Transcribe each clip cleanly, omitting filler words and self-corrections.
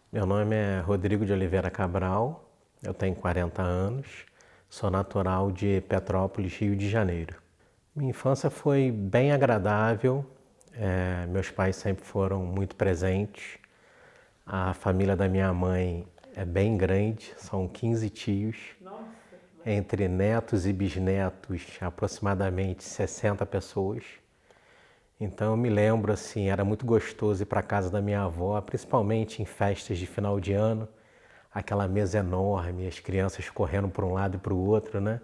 Meu nome é Rodrigo de Oliveira Cabral, eu tenho 40 anos, sou natural de Petrópolis, Rio de Janeiro. Minha infância foi bem agradável, meus pais sempre foram muito presentes, a família da minha mãe é bem grande, são 15 tios, entre netos e bisnetos aproximadamente 60 pessoas. Então eu me lembro assim, era muito gostoso ir para a casa da minha avó, principalmente em festas de final de ano, aquela mesa enorme, as crianças correndo para um lado e para o outro, né?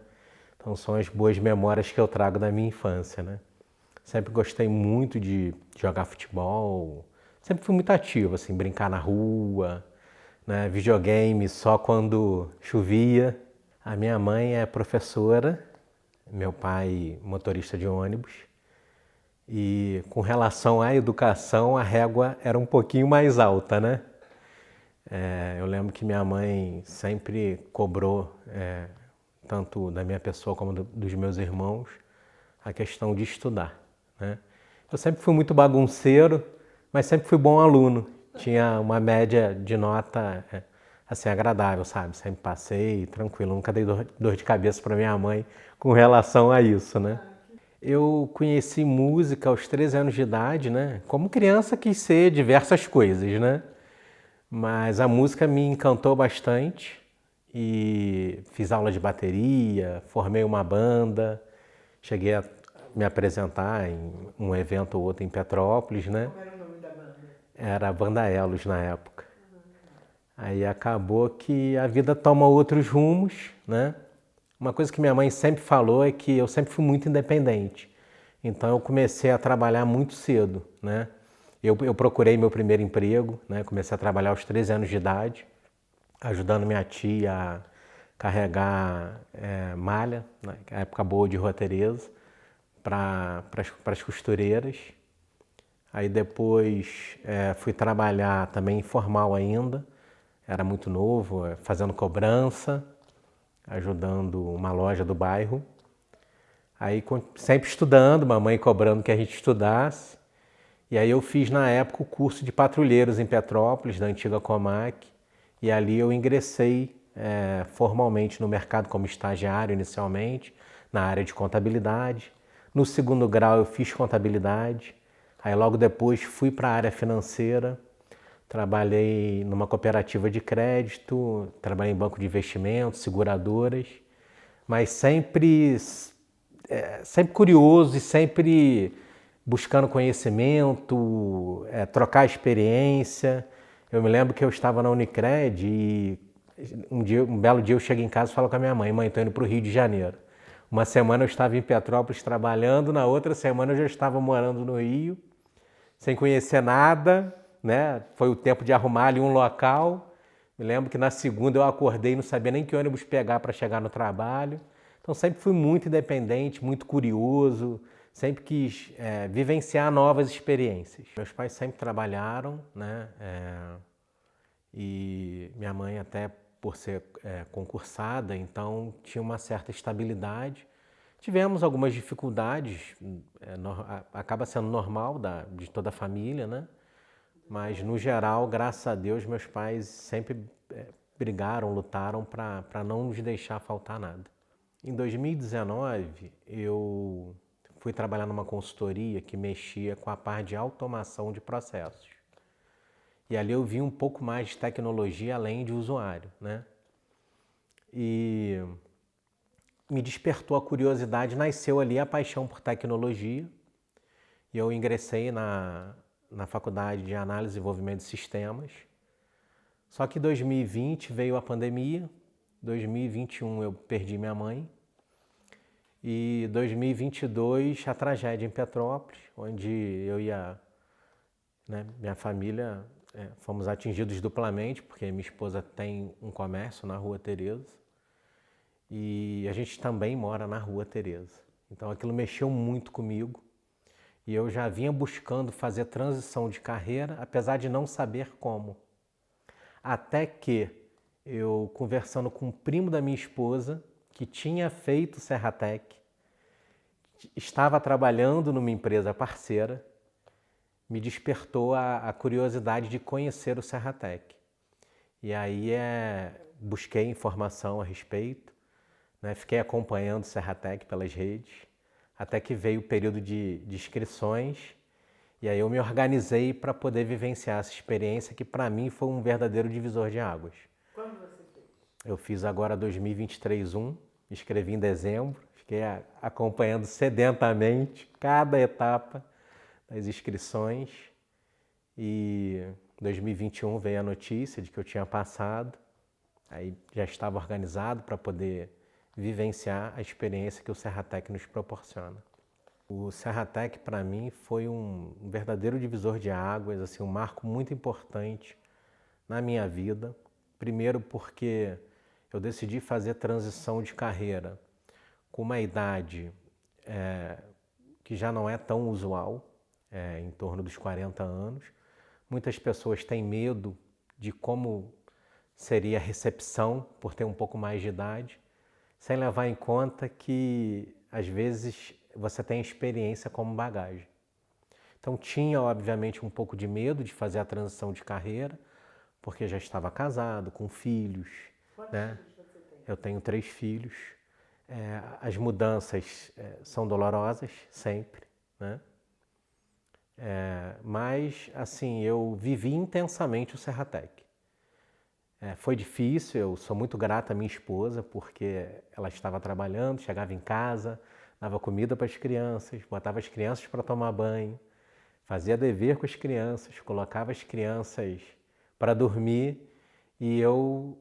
Então são as boas memórias que eu trago da minha infância, né? Sempre gostei muito de jogar futebol, sempre fui muito ativo, assim, brincar na rua, né? Videogame só quando chovia. A minha mãe é professora, meu pai motorista de ônibus. E com relação à educação, a régua era um pouquinho mais alta, né? Eu lembro que minha mãe sempre cobrou, tanto da minha pessoa como dos meus irmãos, a questão de estudar, né? Eu sempre fui muito bagunceiro, mas sempre fui bom aluno. Tinha uma média de nota assim agradável, sabe? Sempre passei tranquilo, nunca dei dor de cabeça para minha mãe com relação a isso, né? Eu conheci música aos 13 anos de idade, né? Como criança quis ser diversas coisas, né? Mas a música me encantou bastante e fiz aula de bateria, formei uma banda, cheguei a me apresentar em um evento ou outro em Petrópolis, né? Como era o nome da banda? Era a Banda Elos na época. Aí acabou que a vida toma outros rumos, né? Uma coisa que minha mãe sempre falou é que eu sempre fui muito independente. Então eu comecei a trabalhar muito cedo, né? Eu procurei meu primeiro emprego, né? Comecei a trabalhar aos 13 anos de idade, ajudando minha tia a carregar malha, na época boa de Rua Tereza, para as costureiras. Aí depois fui trabalhar também informal ainda, era muito novo, fazendo cobrança, ajudando uma loja do bairro. Aí sempre estudando, mamãe cobrando que a gente estudasse. E aí eu fiz na época o curso de patrulheiros em Petrópolis, da antiga Comac. E ali eu ingressei formalmente no mercado como estagiário inicialmente, na área de contabilidade. No segundo grau eu fiz contabilidade. Aí logo depois fui para a área financeira. Trabalhei numa cooperativa de crédito, trabalhei em banco de investimentos, seguradoras, mas sempre curioso e sempre buscando conhecimento, trocar experiência. Eu me lembro que eu estava na Unicred e um belo dia eu cheguei em casa e falo com a minha mãe, estou indo para o Rio de Janeiro. Uma semana eu estava em Petrópolis trabalhando, na outra semana eu já estava morando no Rio, sem conhecer nada, né? Foi o tempo de arrumar ali um local. Me lembro que na segunda eu acordei e não sabia nem que ônibus pegar para chegar no trabalho. Então sempre fui muito independente, muito curioso, sempre quis vivenciar novas experiências. Meus pais sempre trabalharam, né? E minha mãe até por ser concursada, então tinha uma certa estabilidade. Tivemos algumas dificuldades, acaba sendo normal de toda a família, né? Mas no geral, graças a Deus, meus pais sempre brigaram, lutaram para não nos deixar faltar nada. Em 2019, eu fui trabalhar numa consultoria que mexia com a parte de automação de processos. E ali eu vi um pouco mais de tecnologia além de usuário, né? E me despertou a curiosidade, nasceu ali a paixão por tecnologia. E eu ingressei na Faculdade de Análise e Desenvolvimento de Sistemas. Só que em 2020 veio a pandemia, 2021 eu perdi minha mãe e 2022 a tragédia em Petrópolis, onde eu e minha família fomos atingidos duplamente, porque minha esposa tem um comércio na Rua Tereza e a gente também mora na Rua Tereza. Então aquilo mexeu muito comigo e eu já vinha buscando fazer transição de carreira, apesar de não saber como. Até que eu, conversando com um primo da minha esposa, que tinha feito Serratec, estava trabalhando numa empresa parceira, me despertou a curiosidade de conhecer o Serratec. E aí busquei informação a respeito, né? Fiquei acompanhando o Serratec pelas redes, até que veio o período de inscrições, e aí eu me organizei para poder vivenciar essa experiência que para mim foi um verdadeiro divisor de águas. Quando você fez? Eu fiz agora 2023-1, me inscrevi em dezembro, fiquei acompanhando sedentamente cada etapa das inscrições, e 2021 veio a notícia de que eu tinha passado, aí já estava organizado para poder vivenciar a experiência que o Serratec nos proporciona. O Serratec para mim foi um verdadeiro divisor de águas, assim, um marco muito importante na minha vida. Primeiro porque eu decidi fazer transição de carreira com uma idade que já não é tão usual, em torno dos 40 anos. Muitas pessoas têm medo de como seria a recepção por ter um pouco mais de idade, sem levar em conta que, às vezes, você tem experiência como bagagem. Então, tinha, obviamente, um pouco de medo de fazer a transição de carreira, porque já estava casado, com filhos. Quantos Né? filhos você tem? Eu tenho 3 filhos. As mudanças são dolorosas, sempre, né? Mas, assim, eu vivi intensamente o Serratec. Foi difícil, eu sou muito grato à minha esposa, porque ela estava trabalhando, chegava em casa, dava comida para as crianças, botava as crianças para tomar banho, fazia dever com as crianças, colocava as crianças para dormir, e eu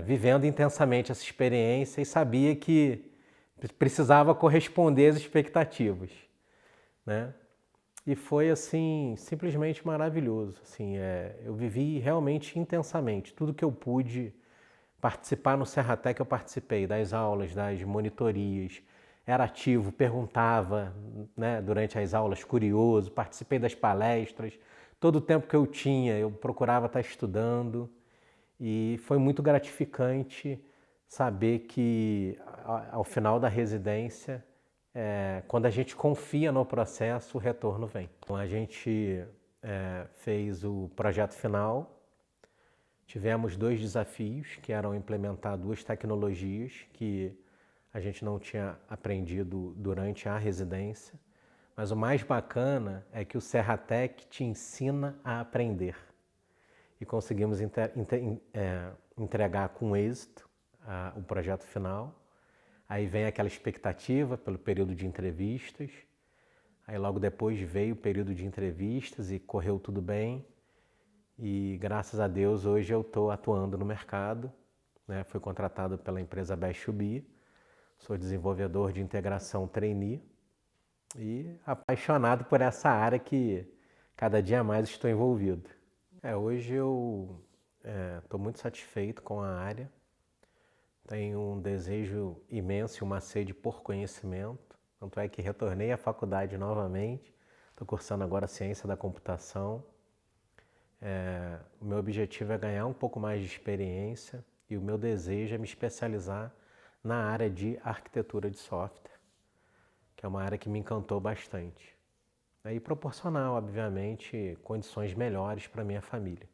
vivendo intensamente essa experiência e sabia que precisava corresponder às expectativas, né? E foi assim, simplesmente maravilhoso. Assim, eu vivi realmente intensamente. Tudo que eu pude participar no Serratec, eu participei das aulas, das monitorias. Era ativo, perguntava, né, durante as aulas, curioso, participei das palestras. Todo o tempo que eu tinha, eu procurava estar estudando. E foi muito gratificante saber que, ao final da residência, quando a gente confia no processo, o retorno vem. Então, a gente fez o projeto final, tivemos 2 desafios, que eram implementar 2 tecnologias que a gente não tinha aprendido durante a residência, mas o mais bacana é que o Serratec te ensina a aprender. E conseguimos entregar com êxito o projeto final. Aí vem aquela expectativa pelo período de entrevistas. Aí logo depois veio o período de entrevistas e correu tudo bem. E graças a Deus hoje eu estou atuando no mercado, né? Fui contratado pela empresa Best2B, sou desenvolvedor de integração trainee e apaixonado por essa área que cada dia mais estou envolvido. Hoje eu estou muito satisfeito com a área, tenho um desejo imenso e uma sede por conhecimento, tanto é que retornei à faculdade novamente, estou cursando agora Ciência da Computação. O meu objetivo é ganhar um pouco mais de experiência e o meu desejo é me especializar na área de arquitetura de software, que é uma área que me encantou bastante. E proporcionar, obviamente, condições melhores para minha família.